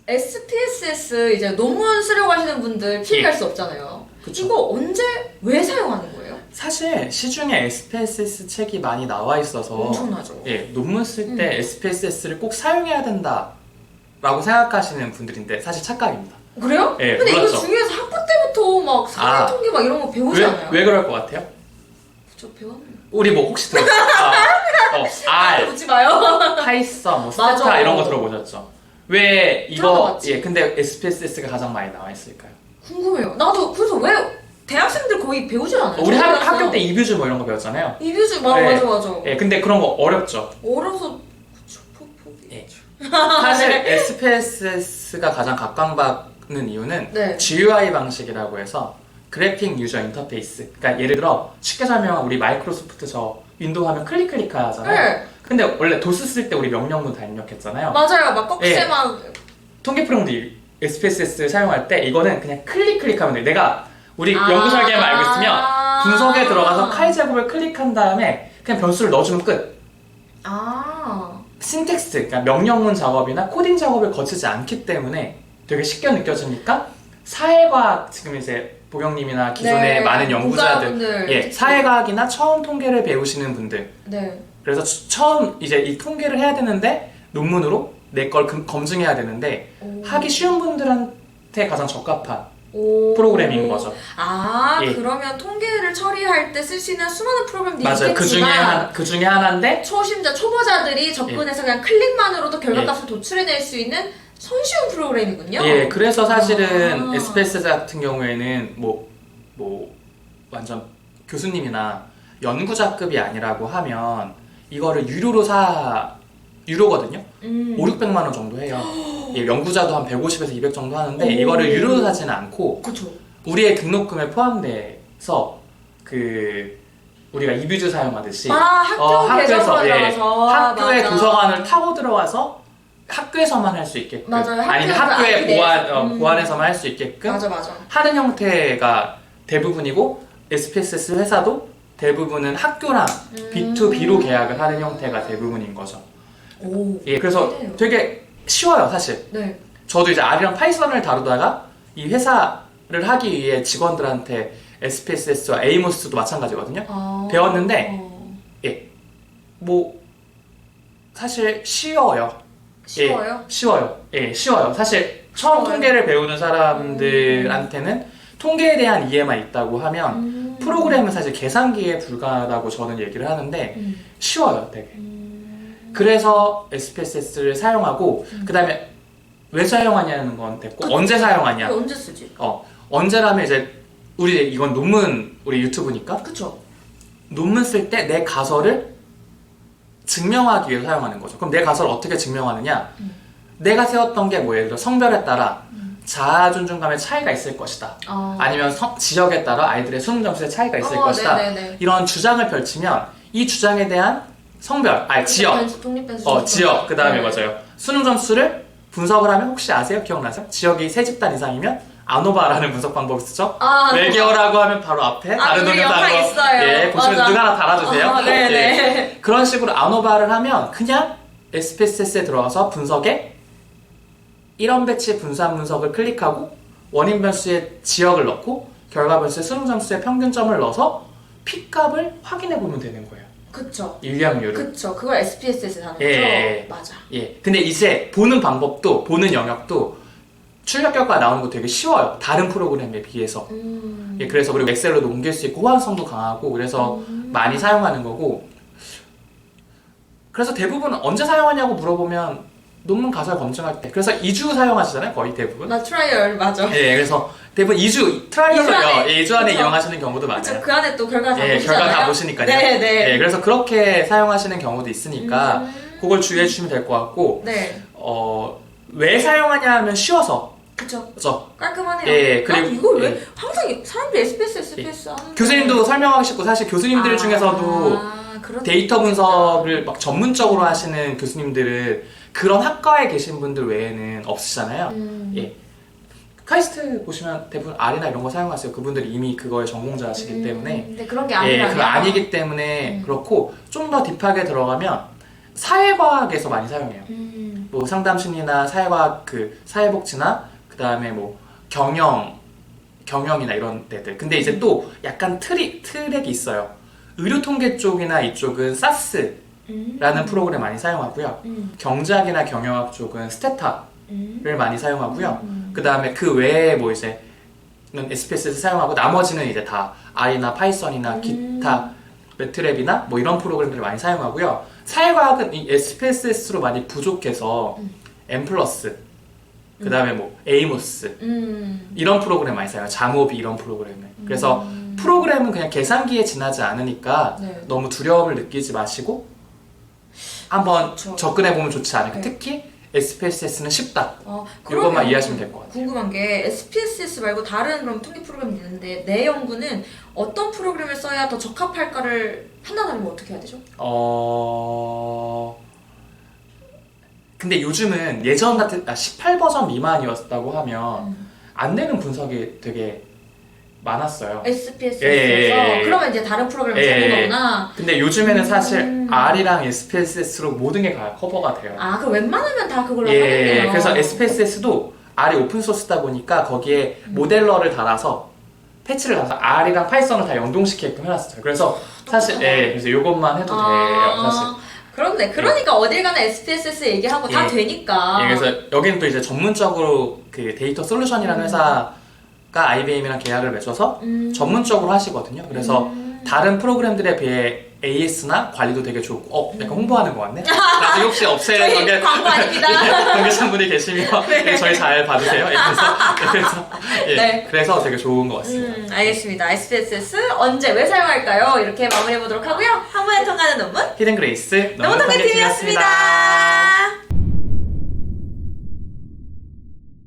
SPSS 이제 논문 쓰려고 하시는 분들 피해갈 수 없잖아요. 그쵸. 이거 언제 왜 사용하는 거예요? 사실 시중에 SPSS 책이 많이 나와 있어서 엄청나죠. 예, 논문 쓸 때 SPSS를 꼭 사용해야 된다라고 생각하시는 분들인데 사실 착각입니다. 그래요? 예, 근데 몰랐죠. 이거 중요해서 학부 때부터 막 사회 통계 막 이런 거 배우지 않아요? 왜 그럴 것 같아요? 저 배웠는데. 우리 뭐 혹시 들었어요? R, 묻지 마요. 파이썬, 뭐 맞아. 스타타 이런 거 들어보셨죠? 왜 이거 들어봤지. 예, 근데 SPSS가 가장 많이 나와 있을까요? 궁금해요. 나도 그래서 왜 대학생들 거의 배우질 않아요? 우리 학교 때 이뷰즈 뭐 이런 거 배웠잖아요. 이뷰즈 네. 맞아. 예, 근데 그런 거 어렵죠. 어려서 포기. 예. 사실 SPSS가 가장 각광받는 이유는 네. GUI 방식이라고 해서 그래픽 유저 인터페이스. 그러니까 예를 들어 쉽게 설명하면 우리 마이크로소프트 저 윈도우 하면 클릭 하잖아요. 네. 근데 원래 도스 쓸 때 우리 명령문 다 입력했잖아요. 맞아요. 막 꺽쇠 예. 막 통계 프로그램도 SPSS 사용할 때 이거는 그냥 클릭하면 돼. 내가 우리 연구 설계만 알고 있으면 분석에 들어가서 칼 제곱을 클릭한 다음에 그냥 변수를 넣어주면 끝. 신텍스, 그러니까 명령문 작업이나 코딩 작업을 거치지 않기 때문에 되게 쉽게 느껴지니까 사회과학, 지금 이제 보경님이나 기존의 네, 많은 연구자들, 문과분들 예, 사회과학이나 처음 통계를 배우시는 분들. 네. 그래서 처음 이제 이 통계를 해야 되는데 논문으로 내 걸 검증해야 되는데 하기 쉬운 분들한테 가장 적합한 프로그램인 거죠. 예. 그러면 통계를 처리할 때 쓸 수 있는 수많은 프로그램들이 맞아요. 있겠지만 그 중에 하나인데 초심자, 초보자들이 접근해서 그냥 클릭만으로도 결과값을 도출해낼 수 있는 손쉬운 프로그램이군요. 예, 그래서 사실은 SPS 같은 경우에는 뭐 완전 교수님이나 연구자급이 아니라고 하면 이거를 유료거든요. 5,600만 원 정도 해요. 예, 연구자도 한 150에서 200 정도 하는데 이거를 유료로 사지는 않고 그쵸. 우리의 등록금에 포함돼서 우리가 이뷰즈 사용하듯이 학교에서 학교의 맞아. 도서관을 타고 들어와서 학교에서만 할 수 있게끔 맞아요. 아니면 학교에서 학교의 아이디 보안에서만 할 수 있게끔 맞아. 하는 형태가 대부분이고 SPSS 회사도 대부분은 학교랑 B2B로 계약을 하는 형태가 대부분인 거죠. 예, 그래서 그래요. 되게 쉬워요, 사실. 네. 저도 이제 R이랑 파이썬을 다루다가 이 회사를 하기 위해 직원들한테 SPSS와 에이모스도 마찬가지거든요. 배웠는데 뭐 사실 쉬워요. 쉬워요? 예, 쉬워요. 예, 쉬워요. 사실 처음 쉬워요? 통계를 배우는 사람들한테는 통계에 대한 이해만 있다고 하면 프로그램은 사실 계산기에 불과하다고 저는 얘기를 하는데 쉬워요, 되게. 그래서 SPSS를 사용하고 그 다음에 왜 사용하냐는 건 됐고 언제 사용하냐. 언제 쓰지? 언제라면 이제 이건 논문 우리 유튜브니까 그쵸. 논문 쓸 때 내 가설을 증명하기 위해서 사용하는 거죠. 그럼 내 가설을 어떻게 증명하느냐? 내가 세웠던 게 예를 들어 성별에 따라 자아존중감의 차이가 있을 것이다. 아니면 지역에 따라 아이들의 수능 점수의 차이가 있을 것이다. 네네네. 이런 주장을 펼치면 이 주장에 대한 지역, 지역, 그 다음에 맞아요. 수능 점수를 분석을 하면 혹시 아세요? 기억나세요? 지역이 3집단 이상이면 아노바라는 분석 방법을 쓰죠. 외계어라고 하면 바로 앞에 다른 우리 의미도 영상 하고 있어요. 예, 보시면 맞아. 누가 하나 달아주세요. 네네. 예. 그런 식으로 아노바를 하면 그냥 SPSS에 들어가서 분석에 1원 배치 분산 분석을 클릭하고 원인 변수의 지역을 넣고 결과 변수의 수능 점수의 평균점을 넣어서 P값을 확인해 보면 되는 거예요. 그쵸. 일량률을. 그쵸. 그걸 SPSS에 하는 거죠. 예. 맞아. 예. 근데 이제 보는 방법도 보는 영역도 출력 결과 나오는 거 되게 쉬워요. 다른 프로그램에 비해서. 예, 그래서 그리고 엑셀로도 옮길 수 있고 호환성도 강하고 그래서 많이 사용하는 거고. 그래서 대부분 언제 사용하냐고 물어보면 논문 가설 검증할 때. 그래서 2주 사용하시잖아요, 거의 대부분. 나 트라이얼 맞아. 예, 그래서 대부분 2주 트라이얼로 2주 안에 그쵸. 이용하시는 경우도 많아요. 그쵸. 그 안에 또 결과 다 예, 보시잖아요. 결과 다 보시니까요. 네네. 예, 그래서 그렇게 사용하시는 경우도 있으니까 그걸 주의해 주시면 될 것 같고. 네. 왜 사용하냐 하면 쉬워서. 그쵸. 그렇죠. 깔끔하네요. 예, 그리고 이걸 왜 예. 항상 사람들이 SPS 하는데 교수님도 설명하기 쉽고 사실 교수님들 중에서도 데이터 분석을 막 전문적으로 하시는 교수님들은 그런 학과에 계신 분들 외에는 없으시잖아요. 예. 카이스트 보시면 대부분 R이나 이런 거 사용하세요. 그분들이 이미 그거의 전공자시기 때문에. 근데 그런 게 예, 아니라. 그거 아니기 때문에 그렇고 좀 더 딥하게 들어가면 사회과학에서 많이 사용해요. 뭐 상담 심리나 사회과학 그 사회복지나 그 다음에 뭐 경영이나 이런 데들. 근데 이제 또 약간 트랙이 있어요. 의료통계 쪽이나 이쪽은 사스라는 프로그램 많이 사용하고요. 경제학이나 경영학 쪽은 스테타를 많이 사용하고요. 그 다음에 그 외에 뭐 이제 SPSS 사용하고 나머지는 이제 다 R이나 파이썬이나 기타 매트랩이나 뭐 이런 프로그램들을 많이 사용하고요. 사회과학은 이 SPSS로 많이 부족해서 M+, 그 다음에 뭐 에이모스 이런 프로그램 많이 사용해요. 자모비 이런 프로그램을. 그래서 프로그램은 그냥 계산기에 지나지 않으니까 네. 너무 두려움을 느끼지 마시고 한번 그렇죠. 접근해보면 좋지 않을까. 네. 특히 SPSS는 쉽다. 그러면 이것만 이해하시면 될 것 같아요. 궁금한 게 SPSS 말고 다른 그럼 통계 프로그램이 있는데 내 연구는 어떤 프로그램을 써야 더 적합할까를 판단하려면 어떻게 해야 되죠? 근데 요즘은 예전 같은 18버전 미만이었다고 하면 안 되는 분석이 되게 많았어요. SPSS에서 예. 그러면 이제 다른 프로그램을 예. 찾는 거구나. 근데 요즘에는 사실 R이랑 SPSS로 모든 게 커버가 돼요. 아, 그럼 웬만하면 다 그걸로 하겠네요. 그래서 SPSS도 R이 오픈소스다 보니까 거기에 모델러를 달아서 패치를 달아서 R이랑 파이썬을 다 연동시키게끔 해놨어요. 그래서 사실 그래서 이것만 해도 돼요. 사실. 그렇네. 그러니까 어딜 가나 SPSS 얘기하고 다 되니까. 그래서 여기는 또 이제 전문적으로 그 데이터 솔루션이라는 회사가 IBM이랑 계약을 맺어서 전문적으로 하시거든요. 그래서 다른 프로그램들에 비해 AS나 관리도 되게 좋고, 약간 홍보하는 것 같네? 나중에 혹시 업체 저희 광고 아닙니다. 관계자분이 계시면 저희 잘 받으세요. 그래서 되게 좋은 것 같습니다. 알겠습니다. SPSS 언제 왜 사용할까요? 이렇게 마무리해보도록 하고요. 한 번에 통과하는 논문 히든 그레이스 논문 통계팀이었습니다.